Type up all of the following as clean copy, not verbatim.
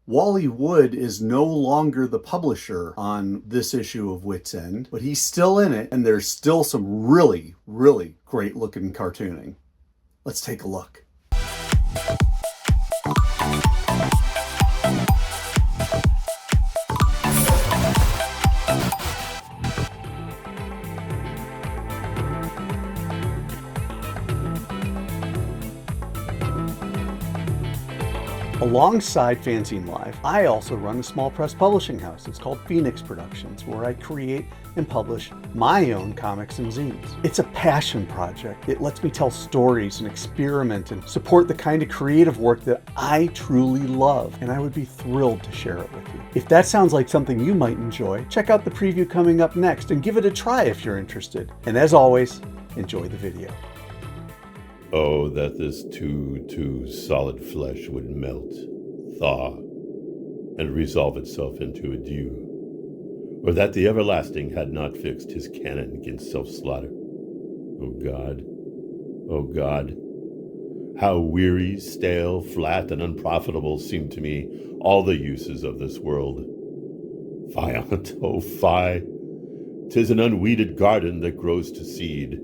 Wally Wood is no longer the publisher on this issue of Witzend, but he's still in it, and there's still some really, really great looking cartooning. Let's take a look. Alongside FANzine Live, I also run a small press publishing house. It's called Phoenix Productions, where I create and publish my own comics and zines. It's a passion project. It lets me tell stories and experiment and support the kind of creative work that I truly love, and I would be thrilled to share it with you. If that sounds like something you might enjoy, check out the preview coming up next and give it a try if you're interested. And as always, enjoy the video. Oh, that this too solid flesh would melt, thaw, and resolve itself into a dew, or that the everlasting had not fixed his cannon against self-slaughter. O God, how weary, stale, flat, and unprofitable seem to me all the uses of this world. Fie on't, oh fie! 'Tis an unweeded garden that grows to seed.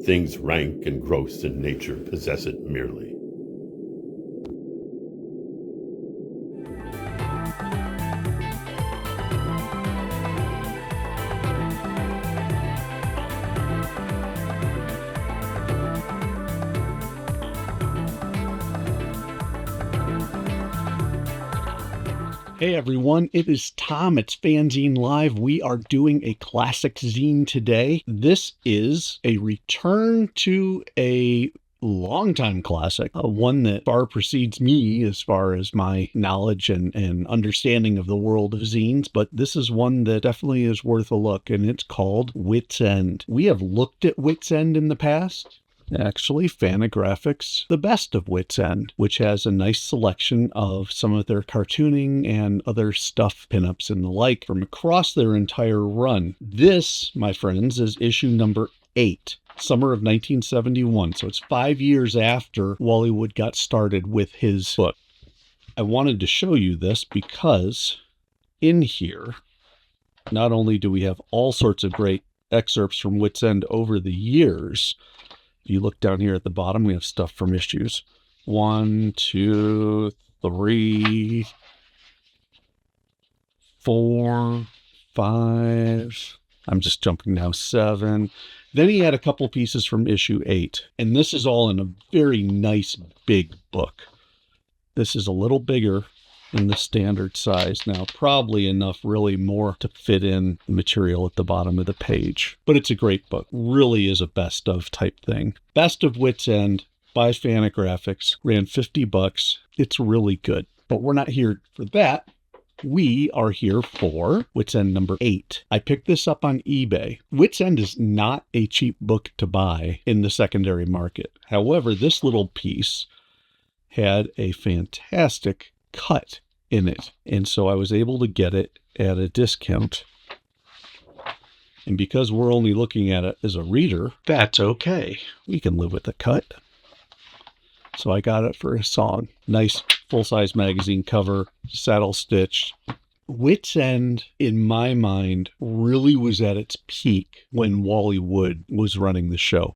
Things rank and gross in nature possess it merely. Hey everyone, it is Tom. It's FANzine Live. We are doing a classic zine today. This is a return to a longtime classic, one that far precedes me as far as my knowledge and understanding of the world of zines, but this is one that definitely is worth a look, and it's called Witzend. We have looked at Witzend in the past. Actually, Fantagraphics Best of Witzend, which has a nice selection of some of their cartooning and other stuff, pinups and the like from across their entire run. This, my friends, is issue number 8, summer of 1971. So it's 5 years after Wally Wood got started with his book. I wanted to show you this because in here, not only do we have all sorts of great excerpts from Witzend over the years. If you look down here at the bottom, we have stuff from issues 1, 2, 3, 4, 5. I'm just jumping now, 7. Then he had a couple pieces from issue 8. And this is all in a very nice big book. This is a little bigger in the standard size now, probably enough really more to fit in the material at the bottom of the page. But it's a great book, really is a best of type thing. Best of Witzend by Fantagraphics, ran $50. It's really good, but we're not here for that. We are here for Witzend number 8. I picked this up on eBay. Witzend is not a cheap book to buy in the secondary market. However, this little piece had a fantastic cut in it, and so I was able to get it at a discount. And because we're only looking at it as a reader, that's okay. We can live with the cut. So I got it for a song. Nice full-size magazine cover, saddle stitched. Witzend, in my mind, really was at its peak when Wally Wood was running the show.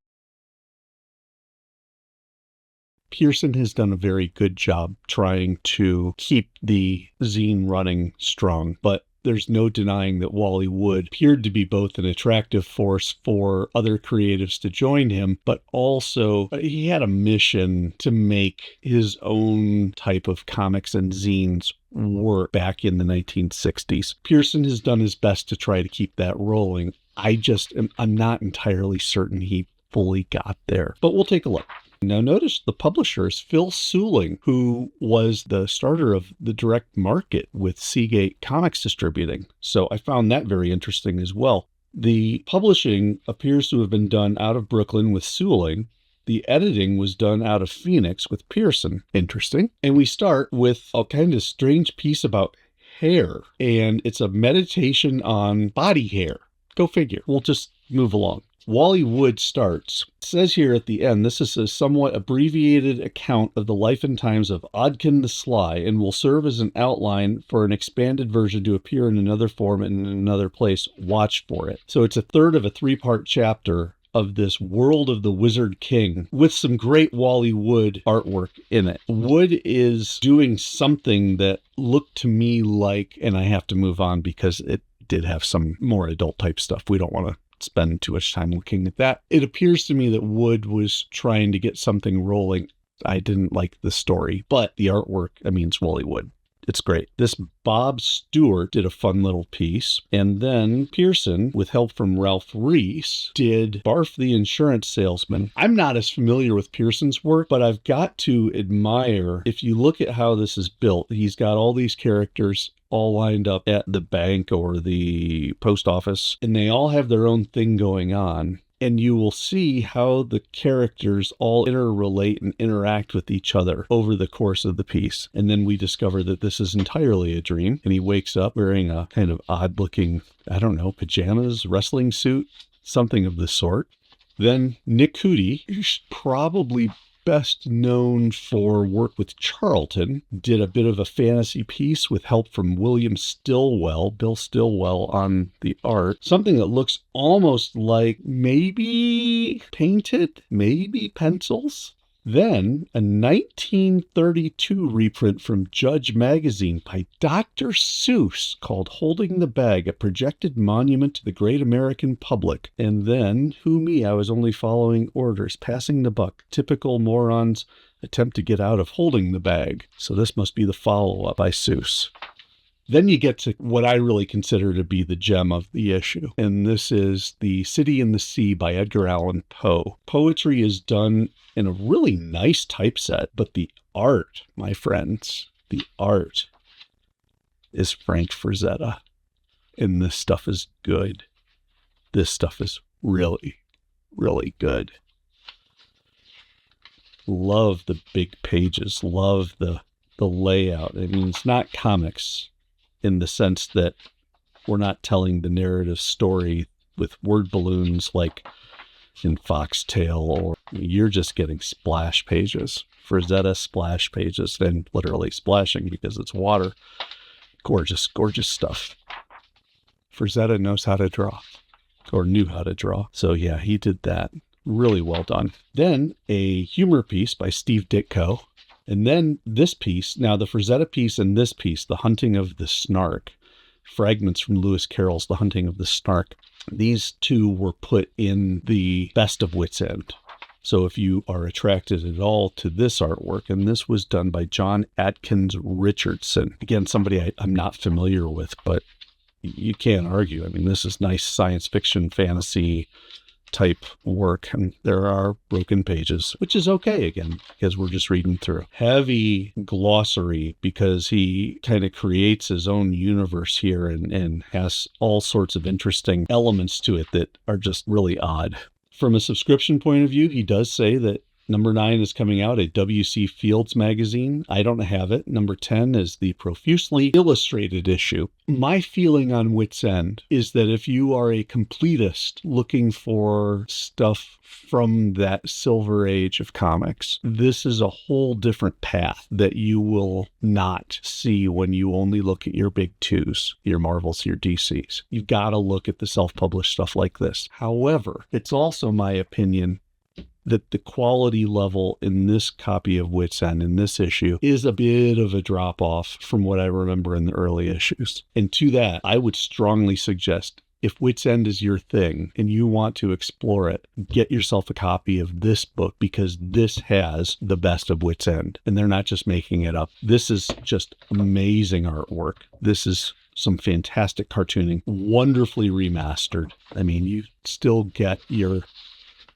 Pearson has done a very good job trying to keep the zine running strong, but there's no denying that Wally Wood appeared to be both an attractive force for other creatives to join him, but also he had a mission to make his own type of comics and zines work back in the 1960s. Pearson has done his best to try to keep that rolling. I'm not entirely certain he fully got there, but we'll take a look. Now notice the publisher is Phil Suling, who was the starter of the direct market with Seagate Comics Distributing. So I found that very interesting as well. The publishing appears to have been done out of Brooklyn with Suling. The editing was done out of Phoenix with Pearson. Interesting. And we start with a kind of strange piece about hair, and it's a meditation on body hair. Go figure. We'll just move along. Wally Wood starts. It says here at the end, this is a somewhat abbreviated account of the life and times of Odkin the Sly and will serve as an outline for an expanded version to appear in another form and in another place. Watch for it. So it's a third of a 3-part chapter of this world of the Wizard King with some great Wally Wood artwork in it. Wood is doing something that looked to me like, and I have to move on because it did have some more adult type stuff. We don't want to spend too much time looking at that. It appears to me that Wood was trying to get something rolling. I didn't like the story, but the artwork, I mean, it's Wally Wood. It's great. This Bob Stewart did a fun little piece. And then Pearson, with help from Ralph Reese, did Barf the Insurance Salesman. I'm not as familiar with Pearson's work, but I've got to admire, if you look at how this is built, he's got all these characters all lined up at the bank or the post office, and they all have their own thing going on. And you will see how the characters all interrelate and interact with each other over the course of the piece. And then we discover that this is entirely a dream. And he wakes up wearing a kind of odd looking, I don't know, pajamas, wrestling suit, something of the sort. Then Nick Cootie, who's probably best known for work with Charlton, did a bit of a fantasy piece with help from Bill Stillwell on the art. Something that looks almost like maybe painted, maybe pencils. Then a 1932 reprint from Judge Magazine by Dr. Seuss called Holding the Bag, a projected monument to the great American public. And then, I was only following orders, passing the buck. Typical morons attempt to get out of holding the bag. So this must be the follow-up by Seuss. Then you get to what I really consider to be the gem of the issue. And this is The City and the Sea by Edgar Allan Poe. Poetry is done in a really nice typeset, but the art, my friends, the art is Frank Frazetta. And this stuff is good. This stuff is really, really good. Love the big pages. Love the layout. I mean, it's not comics in the sense that we're not telling the narrative story with word balloons like in Foxtail, or you're just getting splash pages. Frazetta splash pages, and literally splashing because it's water. Gorgeous, gorgeous stuff. Frazetta knows how to draw, or knew how to draw. So yeah, he did that. Really well done. Then a humor piece by Steve Ditko. And then this piece, now the Frazetta piece and this piece, The Hunting of the Snark, fragments from Lewis Carroll's The Hunting of the Snark. These two were put in the Best of Witzend. So if you are attracted at all to this artwork, and this was done by John Atkins Richardson. Again, somebody I'm not familiar with, but you can't argue. I mean, this is nice science fiction, fantasy type work, and there are broken pages, which is okay again, because we're just reading through. Heavy glossary, because he kind of creates his own universe here and has all sorts of interesting elements to it that are just really odd. From a subscription point of view, he does say that number 9 is coming out at W.C. Fields magazine. I don't have it. Number 10 is the profusely illustrated issue. My feeling on Witzend is that if you are a completist looking for stuff from that silver age of comics, this is a whole different path that you will not see when you only look at your big twos, your Marvels, your DCs. You've got to look at the self-published stuff like this. However, it's also my opinion that the quality level in this copy of Witzend, in this issue, is a bit of a drop-off from what I remember in the early issues. And to that, I would strongly suggest, if Witzend is your thing and you want to explore it, get yourself a copy of this book, because this has the best of Witzend. And they're not just making it up. This is just amazing artwork. This is some fantastic cartooning, wonderfully remastered. I mean, you still get your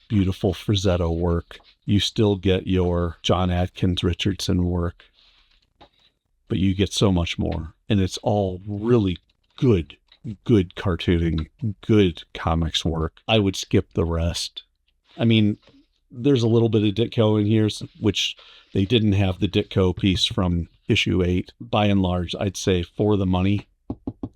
beautiful Frazetta work. You still get your John Atkins Richardson work, but you get so much more. And it's all really good cartooning, good comics work. I would skip the rest. I mean, there's a little bit of Ditko in here, which they didn't have the Ditko piece from issue 8. By and large, I'd say for the money,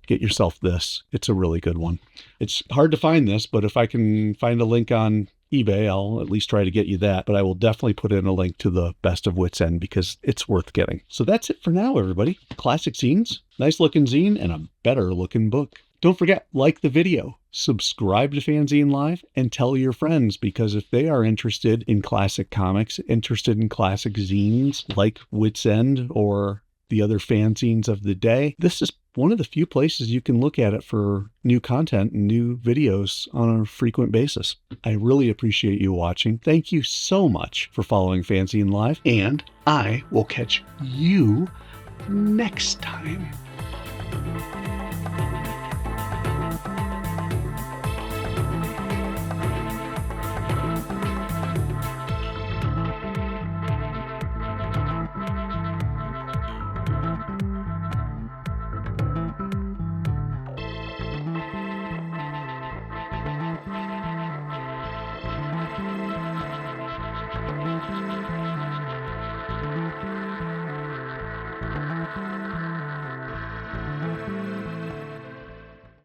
get yourself this. It's a really good one. It's hard to find this, but if I can find a link on eBay, I'll at least try to get you that. But I will definitely put in a link to the Best of Witzend because it's worth getting. So that's it for now, everybody. Classic Zines, nice looking zine, and a better looking book. Don't forget, like the video, subscribe to FANzine Live, and tell your friends, because if they are interested in classic comics, interested in classic zines like Witzend or the other fanzines of the day, this is one of the few places you can look at it for new content and new videos on a frequent basis. I really appreciate you watching. Thank you so much for following FANzine Live, and I will catch you next time.